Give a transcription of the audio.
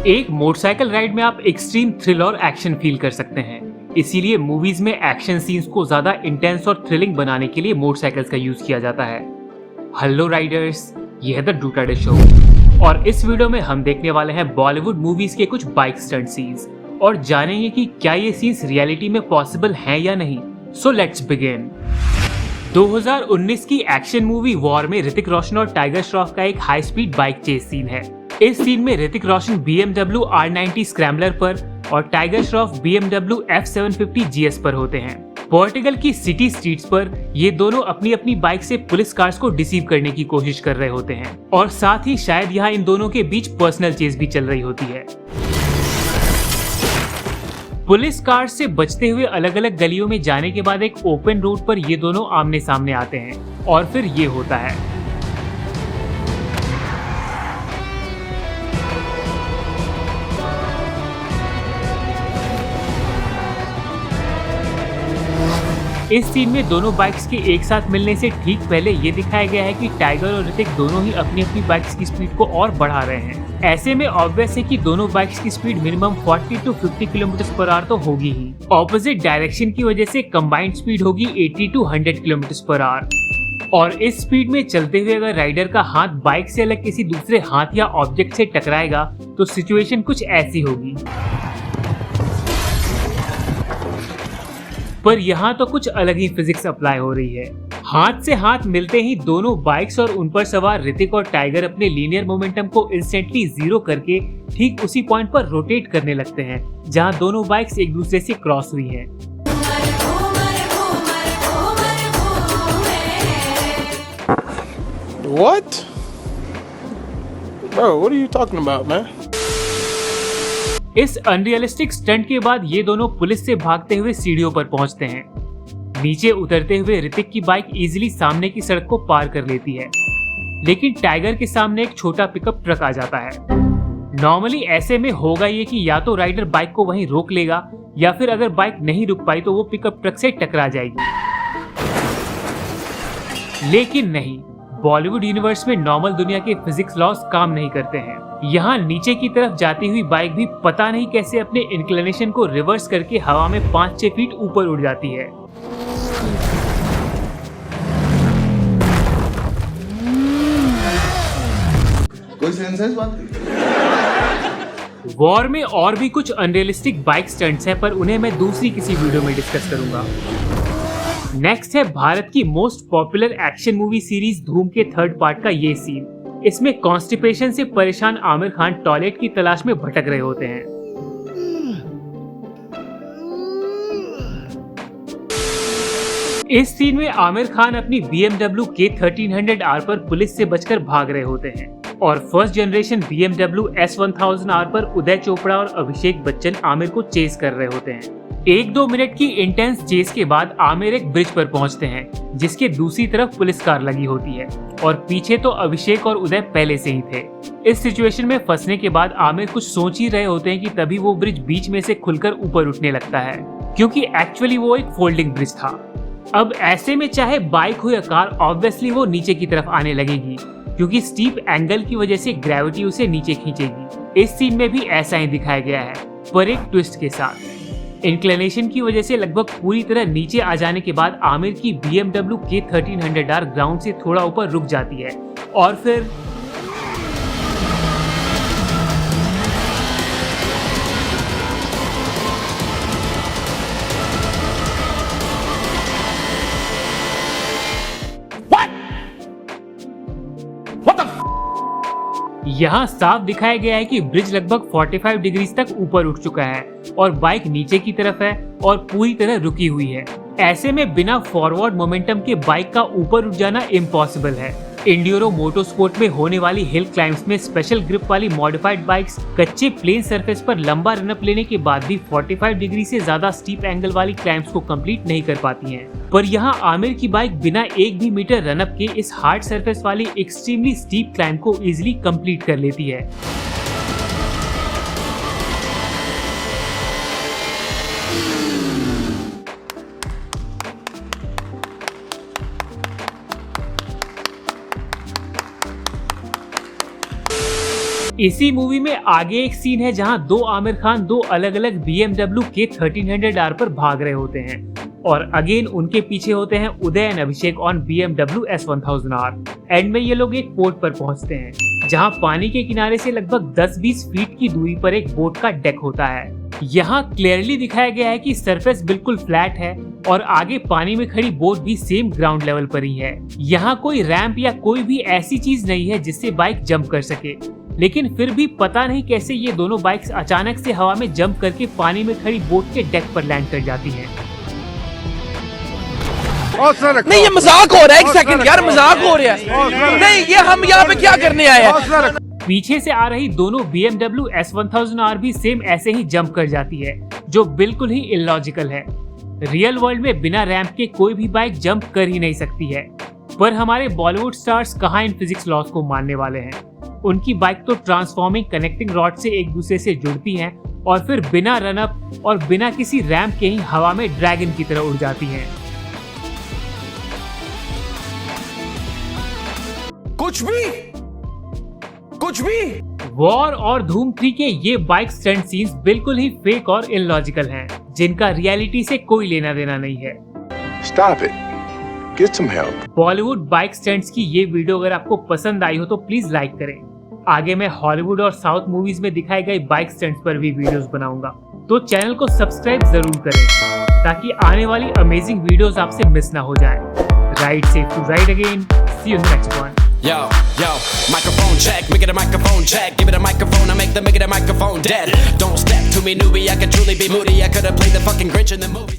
एक motorcycle ride में आप एक्सट्रीम थ्रिल और एक्शन फील कर सकते हैं। इसीलिए मूवीज में एक्शन सीन्स को ज्यादा इंटेंस और थ्रिलिंग बनाने के लिए मोटरसाइकिल्स का यूज किया जाता है। हेलो राइडर्स, ये है द डूटाडे शो और इस वीडियो में हम देखने वाले हैं बॉलीवुड मूवीज के कुछ बाइक स्टंट सीन्स और जानेंगे कि क्या ये सीन्स रियलिटी में पॉसिबल हैं या नहीं। So let's begin. 2019 की एक्शन मूवी वॉर में ऋतिक रोशन और टाइगर श्रॉफ का एक high speed bike chase scene है। इस सीन में Hrithik Roshan BMW R90 scrambler पर और tiger Shroff BMW F750 GS पर होते हैं। पोर्टुगल की सिटी स्ट्रीट्स पर ये दोनों अपनी अपनी बाइक से पुलिस कार्स को डिसीव करने की कोशिश कर रहे होते हैं और साथ ही शायद यहाँ इन दोनों के बीच पर्सनल चेस भी चल रही होती है। पुलिस कार से बचते हुए अलग अलग गलियों में जाने के बाद एक ओपन रोड पर ये दोनों आमने सामने आते हैं और फिर ये होता है। इस सीन में दोनों बाइक्स के एक साथ मिलने से ठीक पहले ये दिखाया गया है कि टाइगर और ऋतिक दोनों ही अपनी अपनी बाइक्स की स्पीड को और बढ़ा रहे हैं। ऐसे में ऑब्वियस है कि दोनों बाइक्स की स्पीड मिनिमम 40 to 50 km/h तो होगी ही। ऑपोजिट डायरेक्शन की वजह से कंबाइंड स्पीड होगी 80 to 100 km/h। और इस स्पीड में चलते हुए अगर राइडर का हाथ बाइक से अलग किसी दूसरे हाथ या ऑब्जेक्ट से टकराएगा तो सिचुएशन कुछ ऐसी होगी। पर यहाँ तो कुछ अलग ही फिजिक्स अप्लाई हो रही है। हाथ से हाथ मिलते ही दोनों बाइक्स और उन पर सवार ऋतिक और टाइगर अपने लीनियर मोमेंटम को इंस्टेंटली जीरो करके ठीक उसी पॉइंट पर रोटेट करने लगते हैं जहाँ दोनों बाइक्स एक दूसरे से क्रॉस हुई हैं। What? Bro, what are you talking about, man? इस अनरियलिस्टिक स्टंट के बाद ये दोनों पुलिस से भागते हुए सीढ़ियों पर पहुंचते हैं। नीचे उतरते हुए ऋतिक की बाइक इजीली सामने की सड़क को पार कर लेती है, लेकिन टाइगर के सामने एक छोटा पिकअप ट्रक आ जाता है। नॉर्मली ऐसे में होगा ये कि या तो राइडर बाइक को वहीं रोक लेगा या फिर अगर बाइक नहीं रुक पाई तो वो पिकअप ट्रक से टकरा जाएगी, लेकिन नहीं। बॉलीवुड यूनिवर्स में नॉर्मल दुनिया के फिजिक्स लॉज काम नहीं करते हैं। यहाँ नीचे की तरफ जाती हुई बाइक भी पता नहीं कैसे अपने इंक्लिनेशन को रिवर्स करके हवा में 5-6 फीट ऊपर उड़ जाती है। कोई सेंस है इस बात की? वॉर में और भी कुछ अनरियलिस्टिक बाइक स्टंट्स हैं, पर उन्हें मैं दूसरी किसी वीडियो में डिस्कस करूंगा। नेक्स्ट है भारत की most popular action movie series धूम के थर्ड पार्ट का ये सीन। इसमें कॉन्स्टिपेशन से परेशान आमिर खान टॉयलेट की तलाश में भटक रहे होते हैं। इस सीन में आमिर खान अपनी BMW K1300R पर पुलिस से बचकर भाग रहे होते हैं और फर्स्ट जनरेशन BMW S1000R पर उदय चोपड़ा और अभिषेक बच्चन आमिर को चेस कर रहे होते हैं। 1-2 मिनट की इंटेंस चेस के बाद आमिर एक ब्रिज पर पहुंचते हैं जिसके दूसरी तरफ पुलिस कार लगी होती है और पीछे तो अभिषेक और उदय पहले से ही थे। इस सिचुएशन में फंसने के बाद आमिर कुछ सोच ही रहे होते हैं कि तभी वो ब्रिज बीच में से खुलकर ऊपर उठने लगता है, क्योंकि एक्चुअली वो एक फोल्डिंग ब्रिज था। अब ऐसे में चाहे बाइक हो या कार, ऑब्वियसली वो नीचे की तरफ आने लगेगी क्योंकि स्टीप एंगल की वजह से ग्रेविटी उसे नीचे खींचेगी। इस सीन में भी ऐसा ही दिखाया गया है, पर एक ट्विस्ट के साथ। इंक्लिनेशन की वजह से लगभग पूरी तरह नीचे आ जाने के बाद आमिर की BMW K1300R ग्राउंड से थोड़ा ऊपर रुक जाती है और फिर यहाँ साफ दिखाया गया है कि ब्रिज लगभग 45 डिग्री तक ऊपर उठ चुका है और बाइक नीचे की तरफ है और पूरी तरह रुकी हुई है। ऐसे में बिना फॉरवर्ड मोमेंटम के बाइक का ऊपर उठ जाना इम्पॉसिबल है। इंड्यूरो मोटोस्पोर्ट में होने वाली हिल क्लाइम्स में स्पेशल ग्रिप वाली मॉडिफाइड बाइक्स कच्चे प्लेन सरफेस पर लंबा रनअप लेने के बाद भी 45 डिग्री से ज्यादा स्टीप एंगल वाली क्लाइम्स को कंप्लीट नहीं कर पाती हैं। पर यहाँ आमिर की बाइक बिना 1 भी मीटर रनअप के इस हार्ड सरफेस वाली एक्सट्रीमली स्टीप क्लाइंब को इजीली कंप्लीट कर लेती है। इसी मूवी में आगे एक सीन है जहां दो आमिर खान दो अलग अलग BMW K1300R पर भाग रहे होते हैं और अगेन उनके पीछे होते हैं Uday and Abhishek on BMW S1000R। End में ये लोग एक पोर्ट पर पहुंचते हैं जहां पानी के किनारे से लगभग 10-20 फीट की दूरी पर एक बोट का डेक होता है। यहाँ क्लियरली दिखाया गया है कि सरफेस बिल्कुल फ्लैट है और आगे पानी में खड़ी बोट भी सेम ग्राउंड लेवल पर ही है। यहाँ कोई रैंप या कोई भी ऐसी चीज नहीं है जिससे बाइक जंप कर सके, लेकिन फिर भी पता नहीं कैसे ये दोनों बाइक्स अचानक से हवा में जंप करके पानी में खड़ी बोट के डेक पर लैंड कर जाती हैं। नहीं ये मजाक हो रहा है, एक सेकंड यार, मजाक हो रहा है। नहीं ये हम यहाँ पे क्या करने आए हैं? पीछे से आ रही दोनों BMW S1000R भी सेम ऐसे ही जंप कर जाती है, जो बिल्कुल ही इलॉजिकल है। रियल वर्ल्ड में बिना रैंप के कोई भी बाइक जंप कर ही नहीं सकती है, पर हमारे बॉलीवुड स्टार्स कहाँ इन फिजिक्स लॉस को मानने वाले हैं। उनकी बाइक तो ट्रांसफॉर्मिंग कनेक्टिंग रॉड से एक दूसरे से जुड़ती हैं और फिर बिना रन अप और बिना किसी रैंप के ही हवा में ड्रैगन की तरह उड़ जाती हैं। कुछ भी वॉर और धूम 3 के ये बाइक स्टंट सीन्स बिल्कुल ही फेक और इलॉजिकल हैं, जिनका रियलिटी से कोई लेना देना नहीं है। Stop it. Get some help. Bollywood bike stunts की ये वीडियो अगर आपको पसंद आई हो तो प्लीज लाइक करें। आगे मैं हॉलीवुड और साउथ मूवीज में दिखाए गए बाइक स्टंट्स पर भी वीडियोस बनाऊंगा, तो चैनल को सब्सक्राइब जरूर करें ताकि आने वाली अमेजिंग वीडियोस आपसे मिस ना हो जाए। Ride safe to ride again, see you in the next one. Yo, microphone check, make it a microphone check. Give it a microphone, I make the microphone dead. Don't step to me, newbie, I could truly be moody. I could have played the fucking Grinch in the movie.